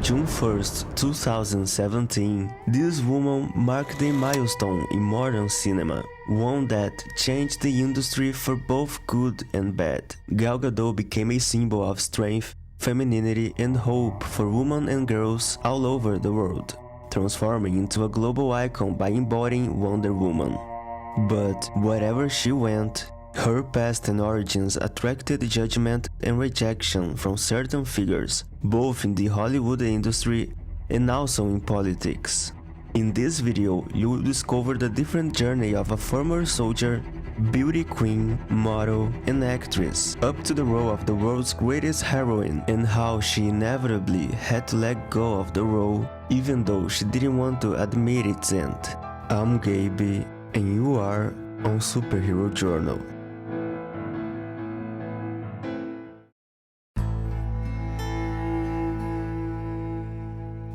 June 1st, 2017, this woman marked a milestone in modern cinema, one that changed the industry for both good and bad. Gal Gadot became a symbol of strength, femininity, and hope for women and girls all over the world, transforming into a global icon by embodying Wonder Woman. But wherever she went, her past and origins attracted judgment and rejection from certain figures, both in the Hollywood industry and also in politics. In this video, you will discover the different journey of a former soldier, beauty queen, model, and actress, up to the role of the world's greatest heroine, and how she inevitably had to let go of the role even though she didn't want to admit its end. I'm Gaby, and you are on Superhero Journal.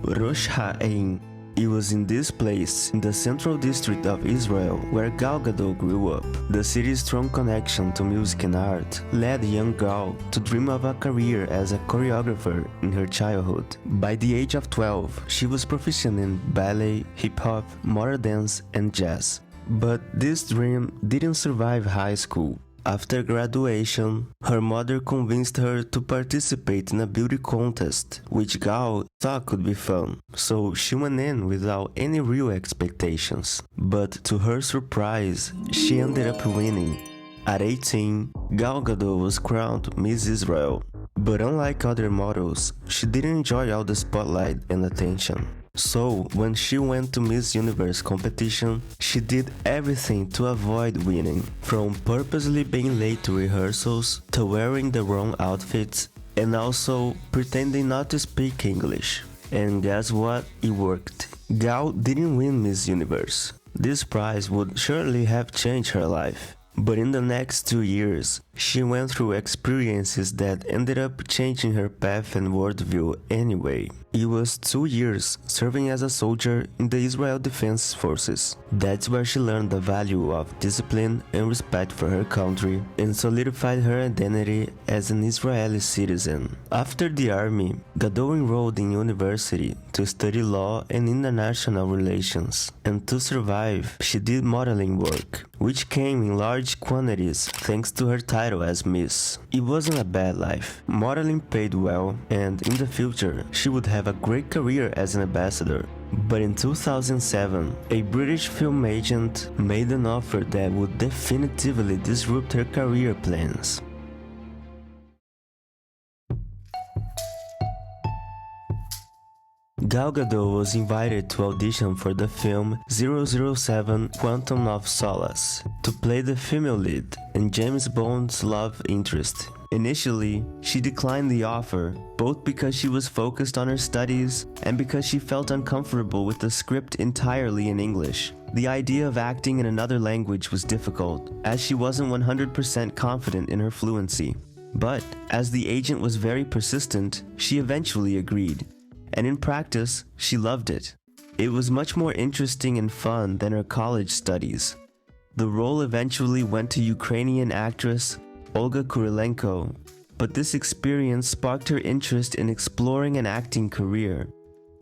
Rosh Ha'ain. It was in this place, in the central district of Israel, where Gal Gadot grew up. The city's strong connection to music and art led young Gal to dream of a career as a choreographer in her childhood. By the age of 12, she was proficient in ballet, hip-hop, modern dance, and jazz. But this dream didn't survive high school. After graduation, her mother convinced her to participate in a beauty contest, which Gal thought could be fun, so she went in without any real expectations. But to her surprise, she ended up winning. At 18, Gal Gadot was crowned Miss Israel. But unlike other models, she didn't enjoy all the spotlight and attention. So, when she went to Miss Universe competition, she did everything to avoid winning, from purposely being late to rehearsals, to wearing the wrong outfits, and also pretending not to speak English. And guess what? It worked. Gal didn't win Miss Universe. This prize would surely have changed her life. But in the next 2 years, she went through experiences that ended up changing her path and worldview anyway. It was 2 years serving as a soldier in the Israel Defense Forces. That's where she learned the value of discipline and respect for her country and solidified her identity as an Israeli citizen. After the army, Gadot enrolled in university to study law and international relations. And to survive, she did modeling work, which came in large quantities thanks to her title as Miss. It wasn't a bad life. Modeling paid well, and in the future, she would have a great career as an ambassador. But in 2007, a British film agent made an offer that would definitively disrupt her career plans. Gal Gadot was invited to audition for the film 007 Quantum of Solace to play the female lead and James Bond's love interest. Initially, she declined the offer, both because she was focused on her studies and because she felt uncomfortable with the script entirely in English. The idea of acting in another language was difficult, as she wasn't 100% confident in her fluency. But, as the agent was very persistent, she eventually agreed. And in practice, she loved it. It was much more interesting and fun than her college studies. The role eventually went to Ukrainian actress Olga Kurilenko, but this experience sparked her interest in exploring an acting career.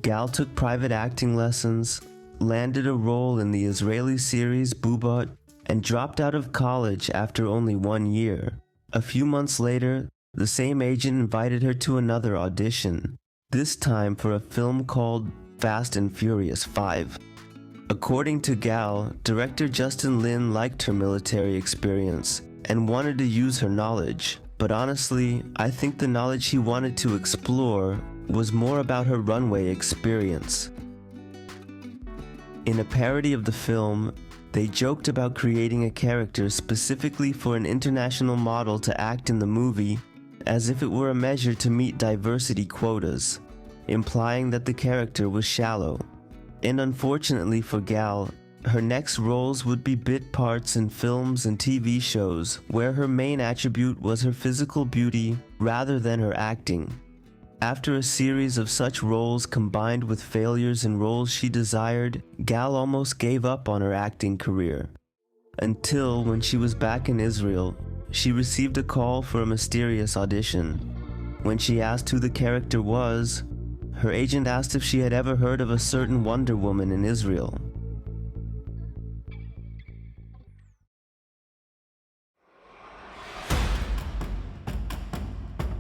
Gal took private acting lessons, landed a role in the Israeli series Bubot, and dropped out of college after only 1 year. A few months later, the same agent invited her to another audition, this time for a film called Fast and Furious 5. According to Gal, director Justin Lin liked her military experience and wanted to use her knowledge. But honestly, I think the knowledge he wanted to explore was more about her runway experience. In a parody of the film, they joked about creating a character specifically for an international model to act in the movie, as if it were a measure to meet diversity quotas, implying that the character was shallow. And unfortunately for Gal, her next roles would be bit parts in films and TV shows where her main attribute was her physical beauty rather than her acting. After a series of such roles combined with failures in roles she desired, Gal almost gave up on her acting career. Until when she was back in Israel, she received a call for a mysterious audition. When she asked who the character was, her agent asked if she had ever heard of a certain Wonder Woman in Israel.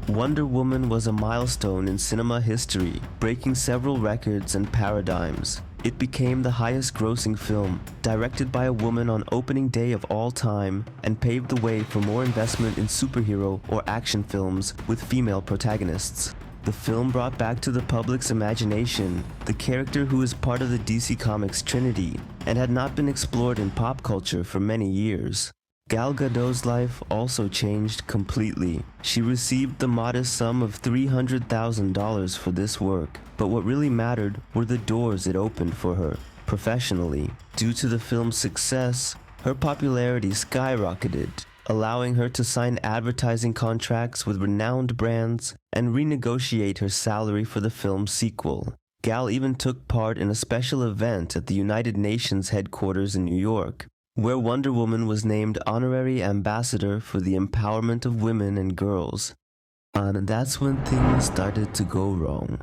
Wonder Woman was a milestone in cinema history, breaking several records and paradigms. It became the highest-grossing film, directed by a woman on opening day of all time, and paved the way for more investment in superhero or action films with female protagonists. The film brought back to the public's imagination the character who is part of the DC Comics trinity and had not been explored in pop culture for many years. Gal Gadot's life also changed completely. She received the modest sum of $300,000 for this work, but what really mattered were the doors it opened for her professionally. Due to the film's success, her popularity skyrocketed, allowing her to sign advertising contracts with renowned brands and renegotiate her salary for the film's sequel. Gal even took part in a special event at the United Nations headquarters in New York, where Wonder Woman was named Honorary Ambassador for the Empowerment of Women and Girls. And that's when things started to go wrong.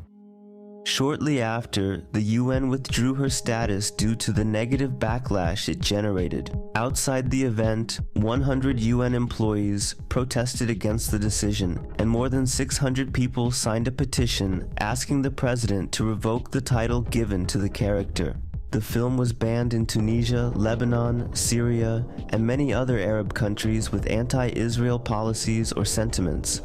Shortly after, the UN withdrew her status due to the negative backlash it generated. Outside the event, 100 UN employees protested against the decision, and more than 600 people signed a petition asking the president to revoke the title given to the character. The film was banned in Tunisia, Lebanon, Syria, and many other Arab countries with anti-Israel policies or sentiments.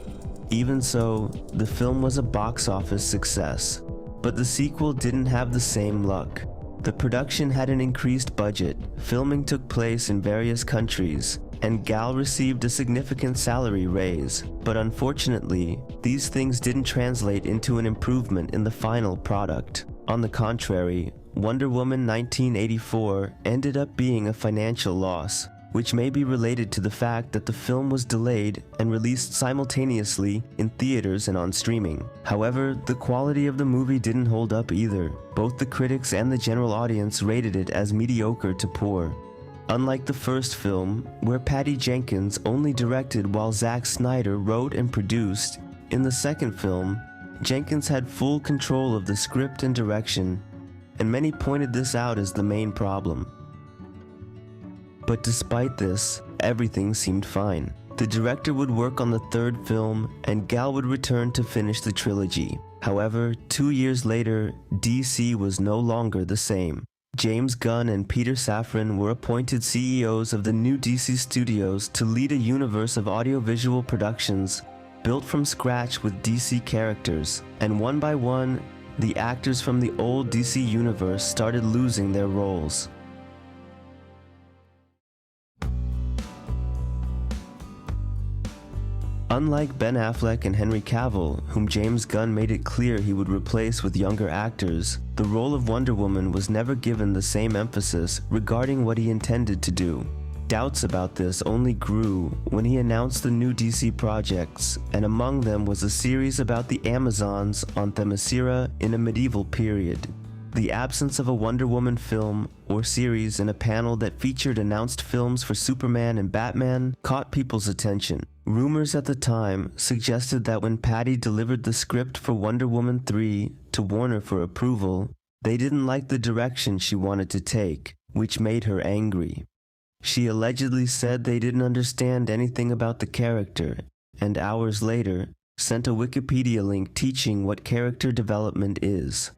Even so, the film was a box office success. But the sequel didn't have the same luck. The production had an increased budget, filming took place in various countries, and Gal received a significant salary raise. But unfortunately, these things didn't translate into an improvement in the final product. On the contrary, Wonder Woman 1984 ended up being a financial loss, which may be related to the fact that the film was delayed and released simultaneously in theaters and on streaming. However, the quality of the movie didn't hold up either. Both the critics and the general audience rated it as mediocre to poor. Unlike the first film, where Patty Jenkins only directed while Zack Snyder wrote and produced, in the second film, Jenkins had full control of the script and direction, and many pointed this out as the main problem. But despite this, everything seemed fine. The director would work on the third film, and Gal would return to finish the trilogy. However, 2 years later, DC was no longer the same. James Gunn and Peter Safran were appointed CEOs of the new DC Studios to lead a universe of audiovisual productions built from scratch with DC characters, and one by one, the actors from the old DC universe started losing their roles. Unlike Ben Affleck and Henry Cavill, whom James Gunn made it clear he would replace with younger actors, the role of Wonder Woman was never given the same emphasis regarding what he intended to do. Doubts about this only grew when he announced the new DC projects, and among them was a series about the Amazons on Themyscira in a medieval period. The absence of a Wonder Woman film or series in a panel that featured announced films for Superman and Batman caught people's attention. Rumors at the time suggested that when Patty delivered the script for Wonder Woman 3 to Warner for approval, they didn't like the direction she wanted to take, which made her angry. She allegedly said they didn't understand anything about the character, and hours later, sent a Wikipedia link teaching what character development is.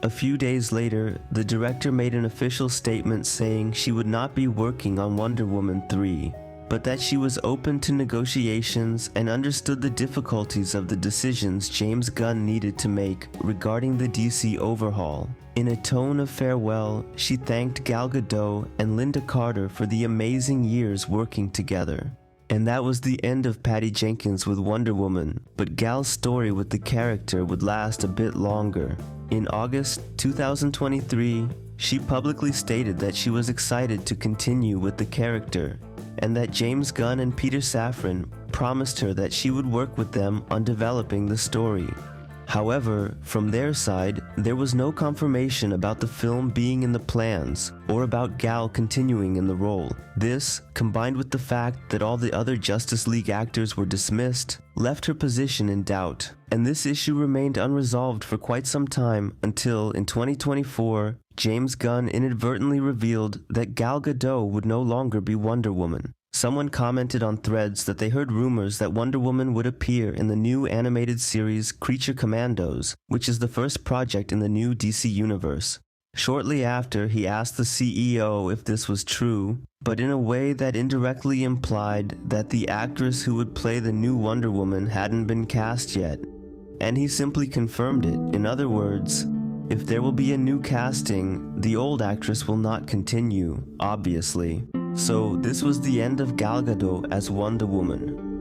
A few days later, the director made an official statement saying she would not be working on Wonder Woman 3, but that she was open to negotiations and understood the difficulties of the decisions James Gunn needed to make regarding the DC overhaul. In a tone of farewell, she thanked Gal Gadot and Linda Carter for the amazing years working together. And that was the end of Patty Jenkins with Wonder Woman, but Gal's story with the character would last a bit longer. In August 2023, she publicly stated that she was excited to continue with the character, and that James Gunn and Peter Safran promised her that she would work with them on developing the story. However, from their side, there was no confirmation about the film being in the plans or about Gal continuing in the role. This, combined with the fact that all the other Justice League actors were dismissed, left her position in doubt. And this issue remained unresolved for quite some time until, in 2024, James Gunn inadvertently revealed that Gal Gadot would no longer be Wonder Woman. Someone commented on Threads that they heard rumors that Wonder Woman would appear in the new animated series Creature Commandos, which is the first project in the new DC universe. Shortly after, he asked the CEO if this was true, but in a way that indirectly implied that the actress who would play the new Wonder Woman hadn't been cast yet. And he simply confirmed it. In other words, if there will be a new casting, the old actress will not continue, obviously. So this was the end of Gal Gadot as Wonder Woman.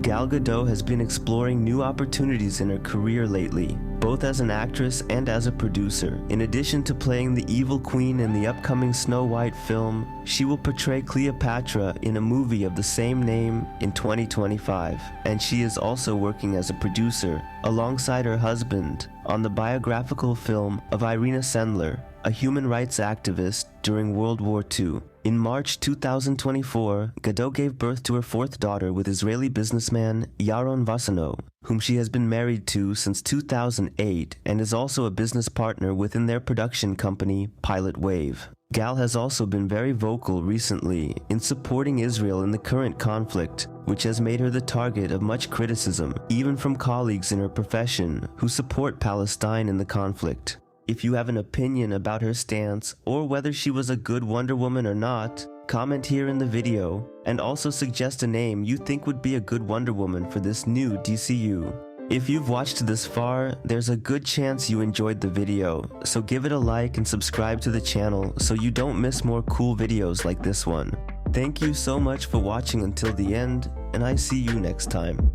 Gal Gadot has been exploring new opportunities in her career lately, both as an actress and as a producer. In addition to playing the evil queen in the upcoming Snow White film, she will portray Cleopatra in a movie of the same name in 2025, and she is also working as a producer, alongside her husband, on the biographical film of Irina Sendler, a human rights activist during World War II. In March 2024, Gadot gave birth to her fourth daughter with Israeli businessman Yaron Vassano, whom she has been married to since 2008 and is also a business partner within their production company, Pilot Wave. Gal has also been very vocal recently in supporting Israel in the current conflict, which has made her the target of much criticism, even from colleagues in her profession who support Palestine in the conflict. If you have an opinion about her stance or whether she was a good Wonder Woman or not, comment here in the video and also suggest a name you think would be a good Wonder Woman for this new DCU. If you've watched this far, there's a good chance you enjoyed the video, so give it a like and subscribe to the channel so you don't miss more cool videos like this one. Thank you so much for watching until the end, and I see you next time.